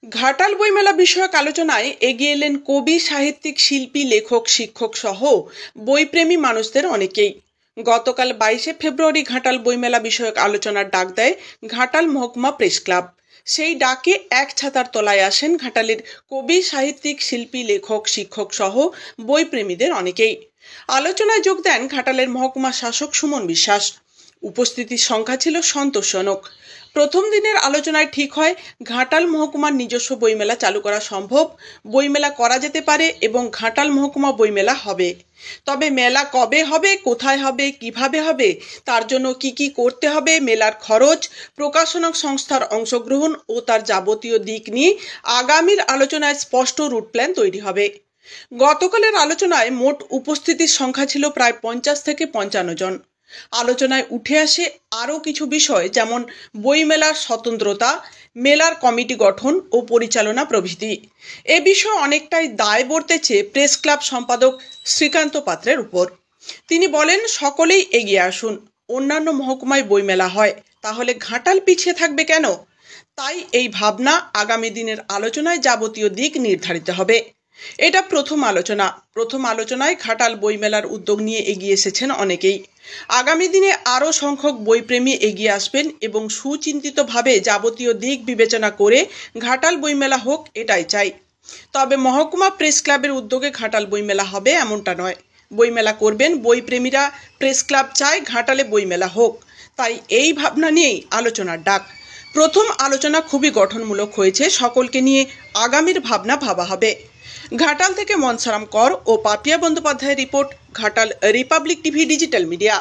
ঘাটাল বইমেলা বিষয়ক আলোচনায় এগিয়ে এলেন কবি, সাহিত্যিক, শিল্পী, লেখক, শিক্ষক সহ বইপ্রেমী মানুষদের অনেকেই। গতকাল 22শে ফেব্রুয়ারি ঘাটাল বইমেলা বিষয়ক আলোচনার ডাক দেয় ঘাটাল মহকুমা প্রেস ক্লাব। সেই ডাকে এক ছাতার তলায় আসেন ঘাটালের কবি, সাহিত্যিক, শিল্পী, লেখক, শিক্ষক সহ বইপ্রেমীদের অনেকেই। আলোচনায় যোগ দেন ঘাটালের মহকুমা শাসক সুমন বিশ্বাস। উপস্থিতির সংখ্যা ছিল সন্তোষজনক। প্রথম দিনের আলোচনায় ঠিক হয় ঘাটাল মহকুমার নিজস্ব বইমেলা চালু করা সম্ভব, বইমেলা করা যেতে পারে এবং ঘাটাল মহকুমা বইমেলা হবে। তবে মেলা কবে হবে, কোথায় হবে, কিভাবে হবে, তার জন্য কি কি করতে হবে, মেলার খরচ, প্রকাশনক সংস্থার অংশগ্রহণ ও তার যাবতীয় দিক নিয়ে আগামীর আলোচনায় স্পষ্ট রুট প্ল্যান তৈরি হবে। গতকালের আলোচনায় মোট উপস্থিতির সংখ্যা ছিল প্রায় 50 থেকে 55 জন। আলোচনায় উঠে আসে আরও কিছু বিষয়, যেমন বইমেলার স্বতন্ত্রতা, মেলার কমিটি গঠন ও পরিচালনা প্রভৃতি। এ বিষয়ে অনেকটাই দায় বর্তেছে প্রেস ক্লাব সম্পাদক শ্রীকান্ত পাত্রের উপর। তিনি বলেন, সকলেই এগিয়ে আসুন, অন্যান্য মহকুমায় বইমেলা হয়, তাহলে ঘাটাল পিছিয়ে থাকবে কেন? তাই এই ভাবনা, আগামী দিনের আলোচনায় যাবতীয় দিক নির্ধারিত হবে। এটা প্রথম আলোচনায় ঘাটাল বইমেলার উদ্যোগ নিয়ে এগিয়ে এসেছেন অনেকেই। আগামী দিনে আরও সংখ্যক বইপ্রেমী এগিয়ে আসবেন এবং সুচিন্তিতভাবে যাবতীয় দিক বিবেচনা করে ঘাটাল বইমেলা হোক, এটাই চাই। তবে মহকুমা প্রেস ক্লাবের উদ্যোগে ঘাটাল বইমেলা হবে এমনটা নয়। বইমেলা করবেন বইপ্রেমীরা। প্রেস ক্লাব চায় ঘাটালে বইমেলা হোক, তাই এই ভাবনা নিয়েই আলোচনার ডাক। প্রথম আলোচনা খুবই গঠনমূলক হয়েছে, সকলকে নিয়ে আগামীর ভাবনা ভাবা হবে। ঘাটাল থেকে মনসারাম কর ও পাপিয়া বন্দ্যোপাধ্যায়ের report, Ghatal Republic TV digital media.